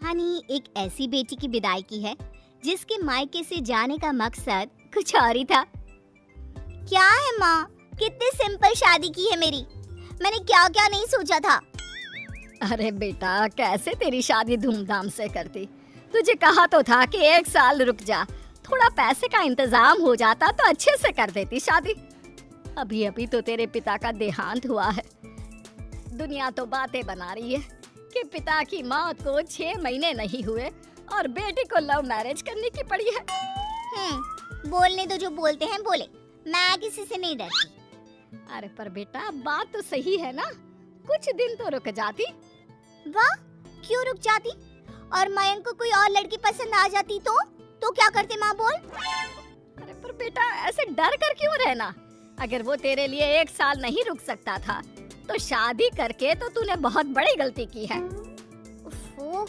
कहानी एक ऐसी बेटी की विदाई की है जिसके मायके से जाने का मकसद कुछ और ही था। क्या है माँ, कितनी सिंपल शादी की है मेरी। मैंने क्या क्या नहीं सोचा था। अरे बेटा, कैसे तेरी शादी धूमधाम से करती। तुझे कहा तो था कि 1 साल रुक जा, थोड़ा पैसे का इंतजाम हो जाता तो अच्छे से कर देती शादी। अभी अभी तो तेरे पिता का देहांत हुआ है। दुनिया तो बातें बना रही है कि पिता की मौत को 6 महीने नहीं हुए और बेटी को लव मैरिज करने की पड़ी है। बोलने तो जो बोलते हैं बोले, मैं किसी से नहीं डरती। अरे पर बेटा, बात तो सही है ना, कुछ दिन तो रुक जाती। वाह, क्यों रुक जाती? और मयंक को कोई और लड़की पसंद आ जाती तो क्या करते माँ, बोल। अरे पर बेटा, ऐसे डर कर क्यों रहना। अगर वो तेरे लिए 1 साल नहीं रुक सकता था तो शादी करके तो तूने बहुत बड़ी गलती की है। उफ़ो,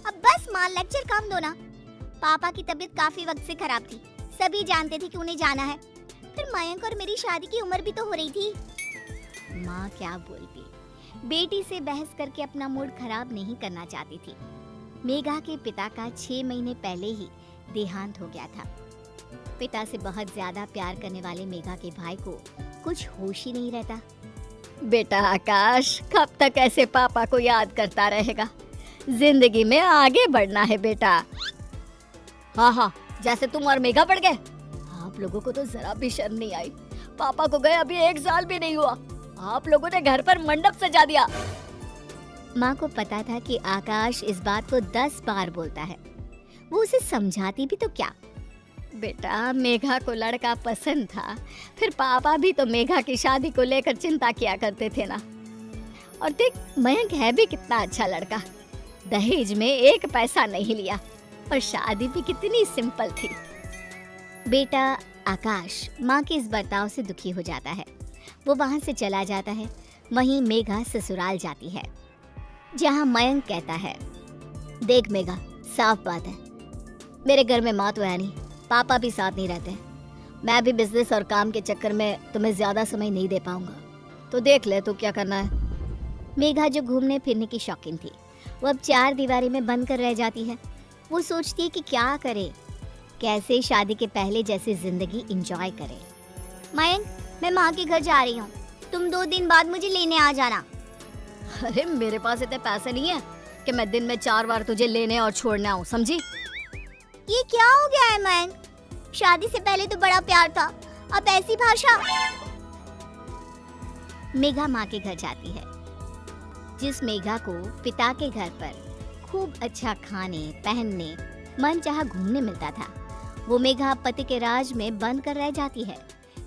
अब बस माँ, लेक्चर कम दो ना। पापा की तबीयत काफी वक्त से खराब थी, सभी जानते थे कि उन्हें जाना है। फिर मयंक और मेरी शादी की उम्र भी तो हो रही थी। माँ क्या बोलती, बेटी से बहस करके अपना मूड खराब नहीं करना चाहती थी। मेघा के पिता का 6 महीने पहले ही देहांत हो गया था। पिता से बहुत ज्यादा प्यार करने वाले मेघा के भाई को कुछ होश ही नहीं रहता। बेटा आकाश, कब तक ऐसे पापा को याद करता रहेगा। जिंदगी में आगे बढ़ना है बेटा। हाँ, जैसे तुम और मेघा बढ़ गए। आप लोगों को तो जरा भी शर्म नहीं आई। पापा को गए अभी 1 साल भी नहीं हुआ, आप लोगों ने घर पर मंडप सजा दिया। माँ को पता था कि आकाश इस बात को 10 बार बोलता है। वो उसे समझाती भी तो क्या। बेटा, मेघा को लड़का पसंद था, फिर पापा भी तो मेघा की शादी को लेकर चिंता किया करते थे ना। और देख, मयंक है भी कितना अच्छा लड़का। दहेज में 1 पैसा नहीं लिया और शादी भी कितनी सिंपल थी। बेटा आकाश माँ के इस बर्ताव से दुखी हो जाता है। वो वहाँ से चला जाता है। वहीं मेघा ससुराल जाती है, जहाँ मयंक कहता है, देख मेघा, साफ बात है, मेरे घर में माँ तो है नहीं, पापा भी साथ नहीं रहते। मैं भी बिजनेस और काम के चक्कर में तुम्हें ज्यादा समय नहीं दे पाऊंगा, तो देख ले तू क्या करना है। मेघा जो घूमने फिरने की शौकीन थी, वो अब 4 दीवारी में बंद कर रह जाती है। वो सोचती है कि क्या करे, कैसे शादी के पहले जैसी जिंदगी एंजॉय करे। मयंक, मैं माँ के घर जा रही हूँ, तुम 2 दिन बाद मुझे लेने आ जाना। अरे मेरे पास इतने पैसे नहीं है कि मैं दिन में 4 बार तुझे लेने और छोड़ने आऊँ, समझी। ये क्या हो गया है मयंक, शादी से पहले तो बड़ा प्यार था, अब ऐसी भाषा। मेघा माँ के घर जाती है, जिस मेघा को पिता के घर पर खूब अच्छा खाने पहनने मनचाहा घूमने मिलता था, वो मेघा पति के राज में बंद कर रह जाती है।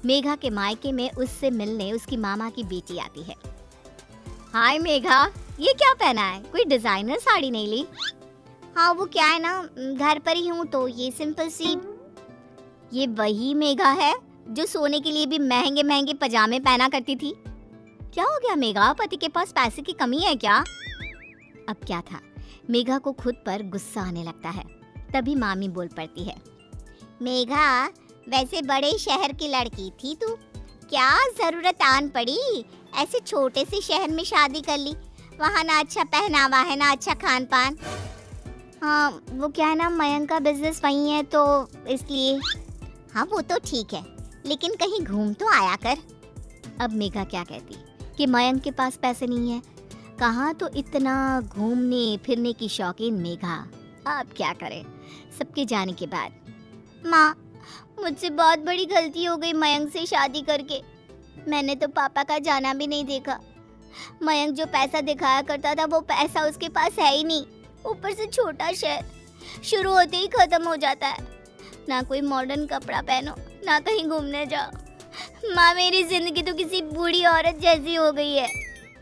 मेघा के मायके में उससे मिलने उसकी मामा की बेटी आती है। हाय मेघा, ये क्या पहना है, कोई डिजाइनर साड़ी नहीं ली? हाँ वो क्या है ना, घर पर ही हूँ तो ये सिंपल सी। ये वही मेघा है जो सोने के लिए भी महंगे महंगे पजामे पहना करती थी। क्या हो गया मेघा, पति के पास पैसे की कमी है क्या? अब क्या था, मेघा को खुद पर गुस्सा आने लगता है। तभी मामी बोल पड़ती है, मेघा वैसे बड़े शहर की लड़की थी तू, क्या जरूरत आन पड़ी ऐसे छोटे से शहर में शादी कर ली, वहाँ ना अच्छा पहनावा है ना अच्छा खान पान। हाँ वो क्या है ना, मयंक का बिजनेस वही है तो इसलिए। हाँ वो तो ठीक है, लेकिन कहीं घूम तो आया कर। अब मेघा क्या कहती कि मयंक के पास पैसे नहीं है, कहाँ तो इतना घूमने फिरने की शौकीन मेघा। अब क्या करे सबके जाने के बाद। माँ, मुझसे बहुत बड़ी गलती हो गई मयंक से शादी करके। मैंने तो पापा का जाना भी नहीं देखा। मयंक जो पैसा दिखाया करता था वो पैसा उसके पास है ही नहीं, ऊपर से छोटा शहर, शुरू होते ही खत्म हो जाता है। ना कोई मॉडर्न कपड़ा पहनो ना कहीं घूमने जाओ। माँ, मेरी जिंदगी तो किसी बूढ़ी औरत जैसी हो गई है।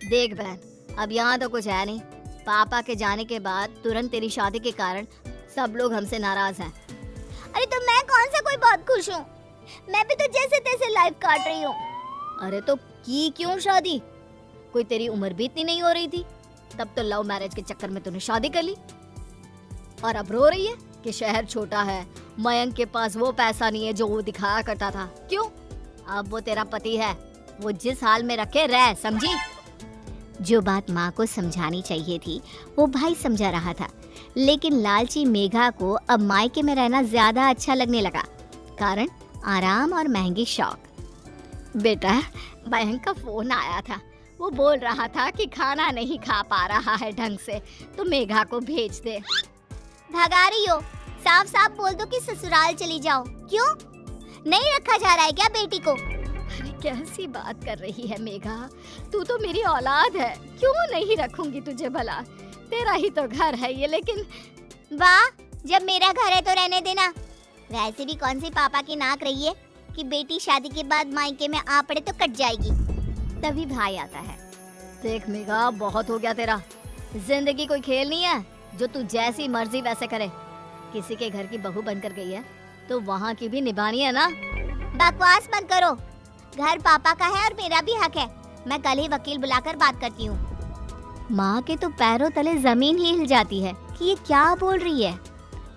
देख बहन, अब यहाँ तो कुछ है नहीं। पापा के जाने के बाद तुरंत तेरी शादी के कारण सब लोग हमसे नाराज हैं। अरे तो मैं कौन सा कोई बहुत खुश हूँ, मैं भी तो जैसे तैसे लाइफ काट रही हूँ। अरे तो की क्यों शादी, कोई तेरी उम्र भी इतनी नहीं हो रही थी, तब तो लव मैरिज के चक्कर में तूने शादी कर ली। और अब रो रही है कि शहर छोटा है, मयंक के पास वो पैसा नहीं है जो वो दिखाया करता था। क्यों? अब वो तेरा पति है, वो जिस हाल में रखे रह, समझी। जो बात माँ को समझानी चाहिए थी वो भाई समझा रहा था, लेकिन लालची मेघा को अब मायके में रहना ज्यादा अच्छा लगने लगा, कारण आराम और महंगी शौक। बेटा, बहन का फोन आया था। वो बोल रहा था कि खाना नहीं खा पा रहा है ढंग से, तो मेघा को भेज दे। भगा रही हो? साफ साफ बोल दो कि ससुराल चली जाओ। क्यों नहीं रखा जा रहा है क्या बेटी को? अरे कैसी बात कर रही है मेघा, तू तो मेरी औलाद है, क्यों नहीं रखूंगी तुझे भला? तेरा ही तो घर है ये। लेकिन वाह, जब मेरा घर है तो रहने देना। वैसे भी कौन सी पापा की नाक रही है कि बेटी शादी के बाद मायके में आ पड़े तो कट जाएगी। तभी भाई आता है। देख मेघा, बहुत हो गया तेरा। जिंदगी कोई खेल नहीं है जो तू जैसी मर्जी वैसे करे। किसी के घर की बहू बनकर गई है तो वहाँ की भी निभानी है ना। बकवास मत करो, घर पापा का है और मेरा भी हक है। मैं कल ही वकील बुलाकर बात करती हूँ। माँ के तो पैरों तले जमीन ही हिल जाती है कि ये क्या बोल रही है।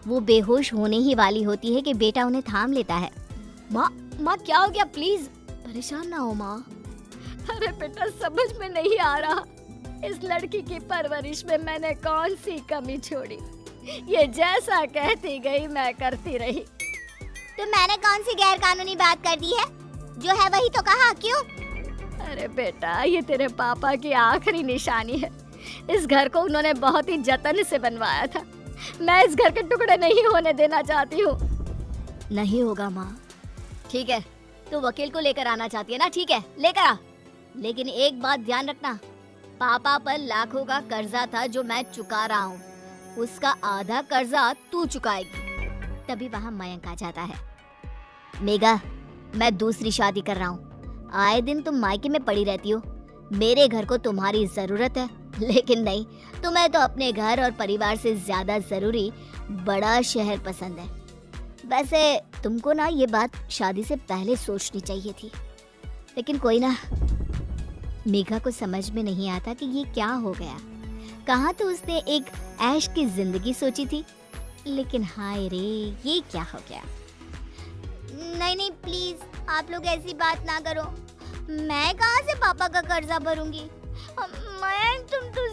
वो बेहोश होने ही वाली होती है कि बेटा उन्हें थाम लेता है। माँ क्या हो गया? प्लीज परेशान ना हो माँ। अरे बेटा, समझ में नहीं आ रहा इस लड़की की परवरिश में मैंने कौन सी कमी छोड़ी। ये जैसा कहती गई मैं करती रही। तो मैंने कौन सी गैर कानूनी बात कर दी है? जो है वही तो कहा। क्यों? अरे बेटा, ये तेरे पापा की आखिरी निशानी है। इस घर को उन्होंने बहुत ही जतन से बनवाया था। मैं इस घर के टुकड़े नहीं होने देना चाहती हूँ। नहीं होगा माँ। ठीक है, तू वकील को लेकर आना चाहती है ना? ठीक है, लेकर आ। लेकिन एक बात ध्यान रखना, पापा पर लाखों का कर्जा था जो मैं चुका रहा हूँ। उसका आधा कर्जा तू चुकाएगी। तभी वहाँ मयंक आ जाता है। मेघा, मैं दूसरी शादी कर रहा हूँ। आए दिन तुम मायके में पड़ी रहती हो। मेरे घर को तुम्हारी जरूरत है, लेकिन नहीं, तुम्हें तो अपने घर और परिवार से ज्यादा जरूरी बड़ा शहर पसंद है। वैसे तुमको ना ये बात शादी से पहले सोचनी चाहिए थी, लेकिन कोई ना। मेघा को समझ में नहीं आता कि ये क्या हो गया। कहाँ तो उसने एक ऐश की जिंदगी सोची थी, लेकिन हाय रे, ये क्या हो गया। नहीं नहीं, प्लीज आप लोग ऐसी बात ना करो। मैं कहाँ से पापा का कर्जा भरूंगी? मयंक, तुम तो